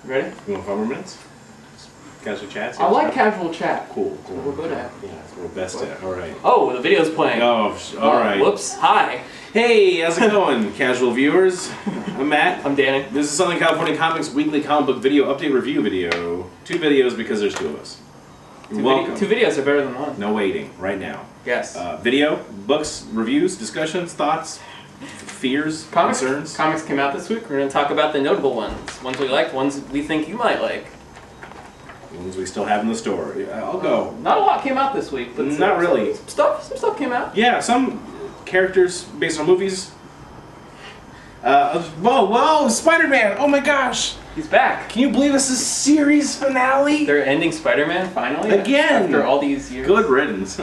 Ready? You want 5 more minutes? Casual chat? I like casual chat. Cool. That's what we're good at. Yeah, that's what we're best at. Alright. Oh, the video's playing. Oh, alright. Whoops. Hi. Hey, how's it going, casual viewers? I'm Matt. I'm Danny. This is Southern California Comics weekly comic book video update review video. 2 videos because there's 2 of us. You're welcome. 2 videos are better than 1. No waiting, right now. Yes. Video, books, reviews, discussions, thoughts, fears, concerns. Comics came out this week. We're going to talk about the notable ones. Ones we liked, ones we think you might like. Ones we still have in the store. I'll go. Not a lot came out this week, but not really. Some stuff came out. Yeah, some characters based on movies. Whoa, Spider-Man! Oh my gosh! He's back. Can you believe this is series finale? They're ending Spider-Man finally? Again! After all these years. Good riddance.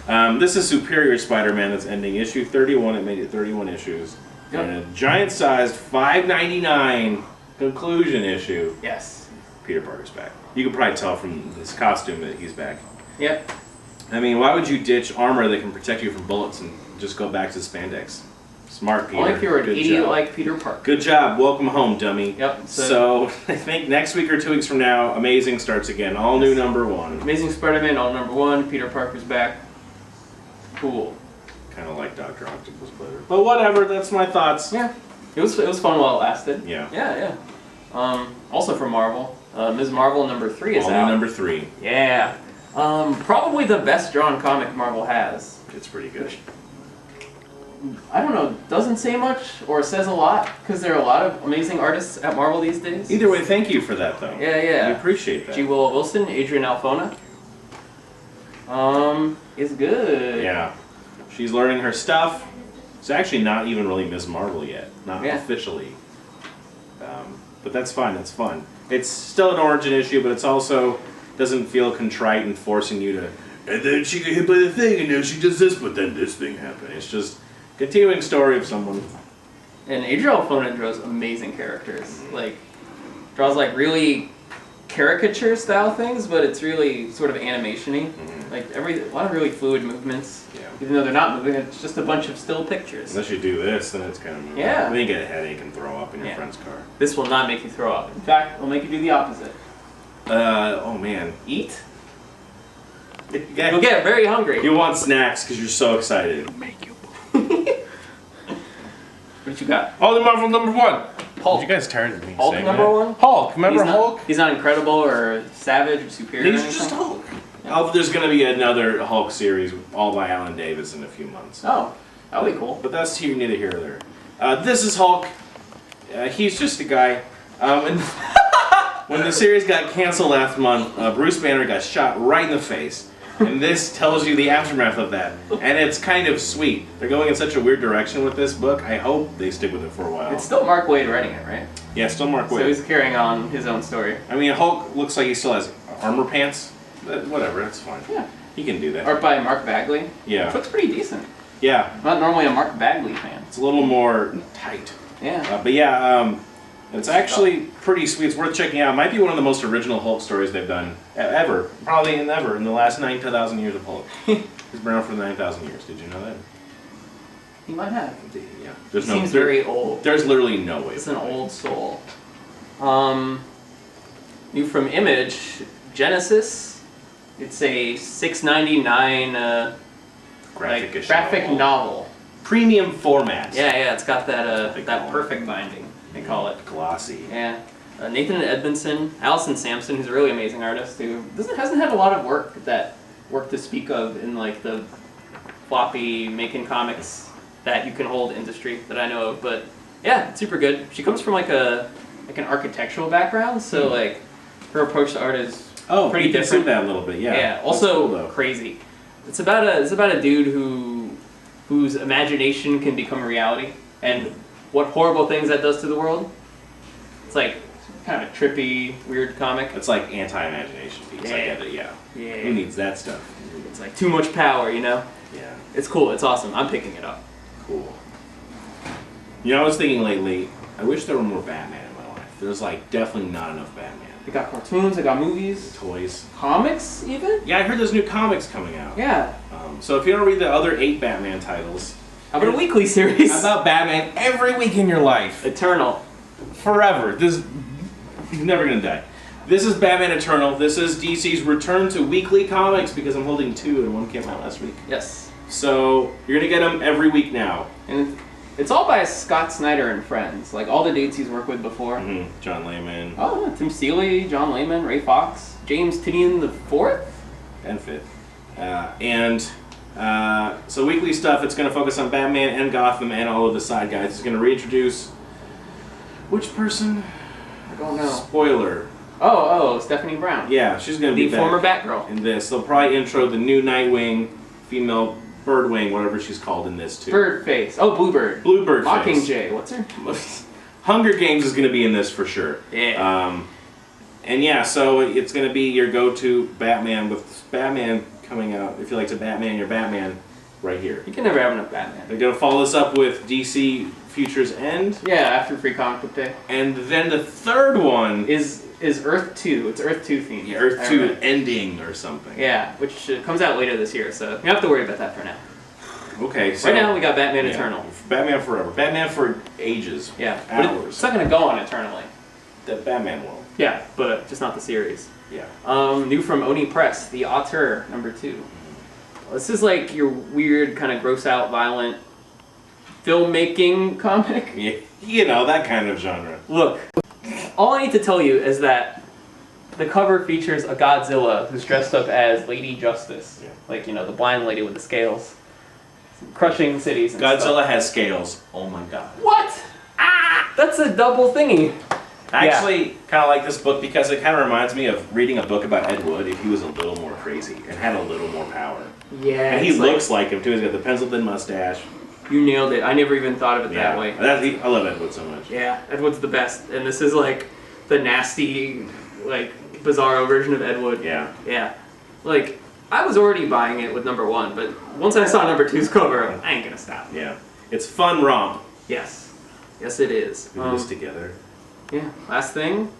This is Superior Spider-Man that's ending issue 31. It made it 31 issues. Yep. And a giant-sized $5.99 conclusion issue. Yes. Peter Parker's back. You can probably tell from his costume that he's back. Yep. I mean, why would you ditch armor that can protect you from bullets and just go back to spandex? Smart, Peter. Only if you're an Good idiot job. like Peter Parker. Good job. Welcome home, dummy. Yep. So I think next week or 2 weeks from now, Amazing starts again. All new #1. Amazing Spider-Man, all #1. Peter Parker's back. Cool. Kind of like Dr. Octopus better. But whatever, that's my thoughts. Yeah. It was fun while it lasted. Yeah. Yeah. Also from Marvel, Ms. Marvel #3 is all out. new #3. Yeah. Probably the best drawn comic Marvel has. It's pretty good. I don't know, doesn't say much or says a lot because there are a lot of amazing artists at Marvel these days. Either way, thank you for that, though. Yeah. We appreciate that. G. Willow Wilson, Adrian Alphona. Is good. Yeah. She's learning her stuff. It's actually not even really Ms. Marvel yet. Not officially. But that's fine. That's fun. It's still an origin issue, but it's also doesn't feel contrite and forcing you to. And then she got hit by the thing, and now she does this, but then this thing happened. It's just continuing story of someone. And Adrian Alphona draws amazing characters. Like, draws like really caricature style things, but it's really sort of animation-y. Like a lot of really fluid movements. Yeah. Even though they're not moving, it's just a bunch of still pictures. Unless you do this, then it's kind of moving. Yeah. Then you get a headache and throw up in your friend's car. This will not make you throw up. In fact, it'll make you do the opposite. Oh man. Eat. Yeah. You'll get very hungry. You want snacks because you're so excited. Make you. What you got? Oh, the Marvel #1. Hulk. You guys tired of me Hulk saying #1? that? Hulk. Remember Hulk? He's not incredible or savage or superior. He's just Hulk. Oh, there's going to be another Hulk series all by Alan Davis in a few months. Oh, that'll be cool. But that's neither here nor there. This is Hulk. He's just a guy. And when the series got canceled last month, Bruce Banner got shot right in the face. And this tells you the aftermath of that. And it's kind of sweet. They're going in such a weird direction with this book. I hope they stick with it for a while. It's still Mark Waid writing it, right? Yeah, still Mark Waid. So he's carrying on his own story. I mean, Hulk looks like he still has armor pants. But whatever, that's fine. Yeah. He can do that. Art by Mark Bagley. Yeah. Which looks pretty decent. Yeah. I'm not normally a Mark Bagley fan. It's a little more tight. Yeah. But yeah, it's actually pretty sweet. It's worth checking out. It might be one of the most original Hulk stories they've done ever. Probably ever in the last 9,000 years of Hulk. He's been around for 9,000 years. Did you know that? He might have. Yeah. He seems very old. There's literally no way. It's an old soul. New from Image, Genesis. It's a $6.99 graphic novel. Premium format. Yeah. It's got that perfect binding. They call it glossy. Yeah. Nathan Edmondson, Allison Sampson, who's a really amazing artist who hasn't had a lot of work to speak of in like the floppy making comics that you can hold industry that I know of. But yeah, it's super good. She comes from like an architectural background, so like her approach to art is pretty different. That a little bit, yeah. Yeah. Also cool, crazy. It's about a dude whose imagination can become reality and what horrible things that does to the world. It's like kind of a trippy, weird comic. It's like anti-imagination piece. Yeah. I get it, yeah. Yeah. Who needs that stuff? It's like too much power, you know? Yeah. It's cool. It's awesome. I'm picking it up. Cool. You know, I was thinking lately, I wish there were more Batman in my life. There's like definitely not enough Batman. They got cartoons, they got movies. Toys. Comics, even? Yeah, I heard there's new comics coming out. Yeah. So if you don't read the other 8 Batman titles... How about a weekly series? How about Batman every week in your life? Eternal. Forever. He's never gonna die. This is Batman Eternal. This is DC's return to weekly comics because I'm holding 2 and 1 came out last week. Yes. So you're gonna get them every week now. And it's all by Scott Snyder and friends. Like all the dudes he's worked with before. John Layman. Oh, yeah. Tim Seeley, John Layman, Ray Fox, James Tynion the Fourth, and 5th. So weekly stuff. It's gonna focus on Batman and Gotham and all of the side guys. It's gonna reintroduce which person? I don't know. Spoiler. Oh, Stephanie Brown. Yeah, she's gonna be the former Batgirl in this. They'll probably intro the new Nightwing, female Birdwing, whatever she's called in this too. Birdface. Oh, Bluebird. Bluebird. Mockingjay. What's her? Hunger Games is gonna be in this for sure. Yeah. And yeah, so it's gonna be your go-to Batman with Batman coming out. If you like to Batman your Batman, right here. You can never have enough Batman. They're gonna follow this up with DC Future's End. Yeah, after Free Comic Book Day. And then the third one is Earth 2. It's Earth 2 themed. Yeah, Earth 2 Ending or something. Yeah, which comes out later this year, so you don't have to worry about that for now. Okay, so right now we got Batman Eternal. Batman Forever. Batman for ages. Yeah, hours. But it's not going to go on eternally. The Batman will. Yeah, but just not the series. Yeah. New from Oni Press, The Auteur, #2. This is like your weird, kind of gross out, violent filmmaking comic. Yeah, you know, that kind of genre. Look, all I need to tell you is that the cover features a Godzilla who's dressed up as Lady Justice. Yeah. Like, you know, the blind lady with the scales. Crushing cities and Godzilla stuff. has scales. Oh my god. What? Ah! That's a double thingy. I actually kind of like this book because it kind of reminds me of reading a book about Ed Wood if he was a little more crazy and had a little more power. Yeah. And he looks like him too. He's got the pencil-thin mustache. You nailed it. I never even thought of it that way. I love Ed Wood so much. Yeah, Ed Wood's the best. And this is like the nasty, like, bizarro version of Ed Wood. Yeah. Yeah. Like, I was already buying it with #1, but once I saw #2's cover, I ain't gonna stop. Yeah. It's fun romp. Yes. Yes, it is. We do this together. Yeah. Last thing.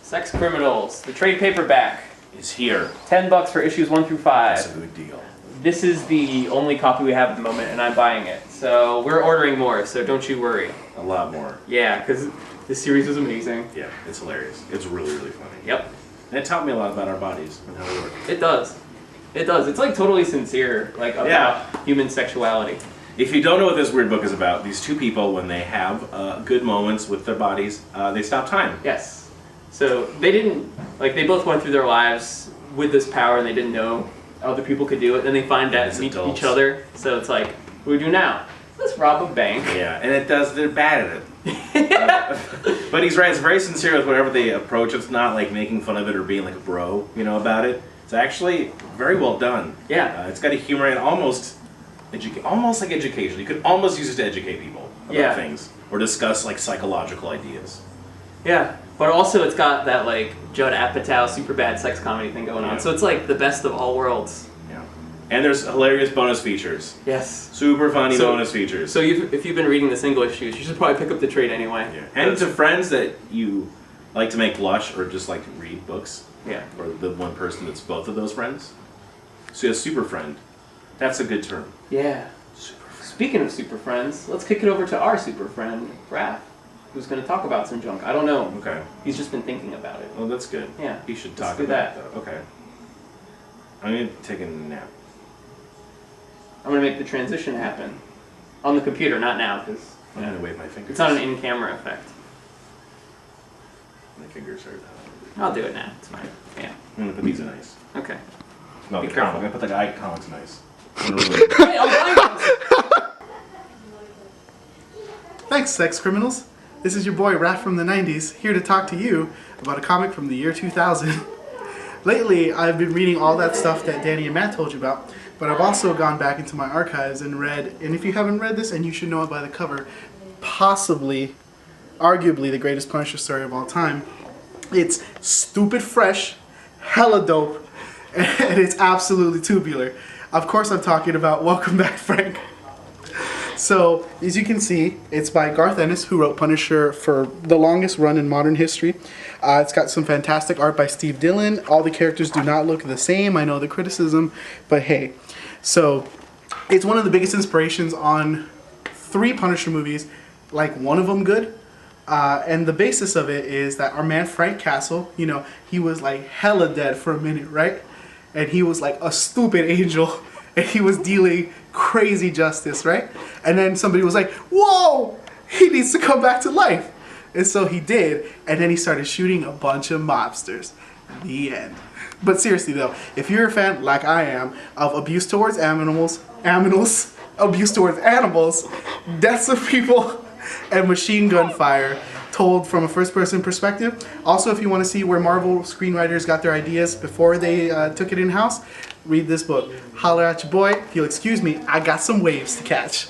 Sex Criminals. The trade paperback. Is here. $10 for issues 1 through 5. That's a good deal. This is the only copy we have at the moment, and I'm buying it. So we're ordering more, so don't you worry. A lot more. Yeah, because this series is amazing. Yeah, it's hilarious. It's really, really funny. Yep. And it taught me a lot about our bodies and how we work. It does. It does. It's like totally sincere, like about human sexuality. If you don't know what this weird book is about, these two people, when they have good moments with their bodies, they stop time. Yes. So they didn't, like, they both went through their lives with this power and they didn't know other people could do it. Then they find out and meet each other. So it's like, what do we do now? Let's rob a bank. Yeah, and they're bad at it. But he's right, it's very sincere with whatever they approach. It's not like making fun of it or being like a bro, you know, about it. It's actually very well done. Yeah. It's got a humor and almost like education. You could almost use it to educate people about things or discuss like psychological ideas. Yeah, but also it's got that like Judd Apatow super bad sex comedy thing going on. So it's like the best of all worlds. Yeah. And there's hilarious bonus features. Yes. Super funny bonus features. So if you've been reading the single issues, you should probably pick up the trade anyway. Yeah. And to friends that you like to make blush or just like to read books. Yeah. Or the one person that's both of those friends. So a super friend. That's a good term. Yeah. Super friend. Speaking of super friends, let's kick it over to our super friend, Raph, who's going to talk about some junk. I don't know. Okay. He's just been thinking about it. Oh, that's good. Yeah. He should talk do about that. it, though. Okay. I'm going to take a nap. I'm going to make the transition happen. On the computer, not now, because I'm going to wave my fingers. it's not an in-camera effect. My fingers are... I'll do it now. It's fine. Yeah. I'm going to put these in ice. Okay. No, Be the careful. comic. I'm going to put the icons in ice. Hey, I'm buying Thanks, sex criminals. This is your boy Raph from the 90s, here to talk to you about a comic from the year 2000. Lately, I've been reading all that stuff that Danny and Matt told you about, but I've also gone back into my archives and read, and if you haven't read this, and you should know it by the cover, possibly, arguably the greatest Punisher story of all time. It's stupid fresh, hella dope, and it's absolutely tubular. Of course I'm talking about Welcome Back, Frank. So, as you can see, it's by Garth Ennis, who wrote Punisher for the longest run in modern history. It's got some fantastic art by Steve Dillon. All the characters do not look the same. I know the criticism, but hey. So, it's one of the biggest inspirations on 3 Punisher movies, like one of them good, And the basis of it is that our man Frank Castle, you know, he was like hella dead for a minute, right? And he was like a stupid angel, and he was dealing crazy justice, right? And then somebody was like, whoa, he needs to come back to life. And so he did, and then he started shooting a bunch of mobsters. The end. But seriously though, if you're a fan, like I am, of abuse towards animals, abuse towards animals, deaths of people, and machine gun fire told from a first-person perspective. Also, if you want to see where Marvel screenwriters got their ideas before they took it in-house, read this book. Holler at your boy. If you'll excuse me, I got some waves to catch.